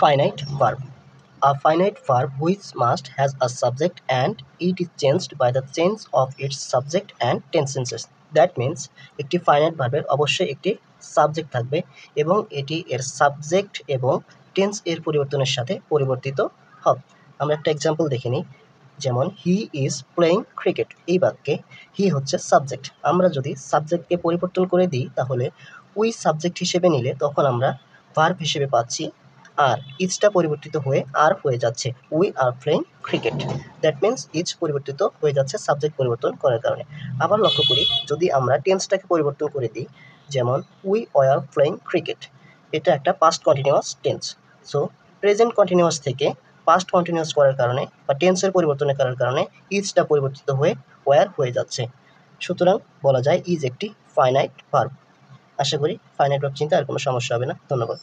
Finite verb. A finite verb which must has a subject and it is changed by the change of its subject and tenses. That means একটি finite ভার্বের অবশ্যই একটি subject থাকবে এবং এটি এর subject এবং টেন্স এর পরিবর্তনের সাথে পরিবর্তিত হবে। আমরা একটা এক্সাম্পল দেখে নিই, যেমন হি ইজ প্লেয়িং ক্রিকেট। এই বাক্যে হি হচ্ছে সাবজেক্ট। আমরা যদি সাবজেক্টকে পরিবর্তন করে দিই তাহলে উই সাবজেক্ট হিসেবে নিলে তখন আমরা ভার্ব হিসেবে পাচ্ছি আর ইজটা পরিবর্তিত হয়ে আর হয়ে যাচ্ছে we are playing cricket. That means is পরিবর্তিত হয়ে যাচ্ছে সাবজেক্ট পরিবর্তন করার কারণে। আবার লক্ষ্য করি, যদি আমরা টেন্সটাকে পরিবর্তন করে দিই, যেমন উই আর প্লেইং ক্রিকেট, এটা একটা past continuous tense. So present continuous থেকে পাস্ট কন্টিনিউয়াস করার কারণে বা টেন্সের পরিবর্তনের করার কারণে ইজটা পরিবর্তিত হয়ে ওয়ার হয়ে যাচ্ছে। সুতরাং বলা যায় ইজ একটি ফাইনাইট ভার্ব। আশা করি ফাইনাইট ভার্ব চিন্তা আর কোনো সমস্যা হবে না। ধন্যবাদ।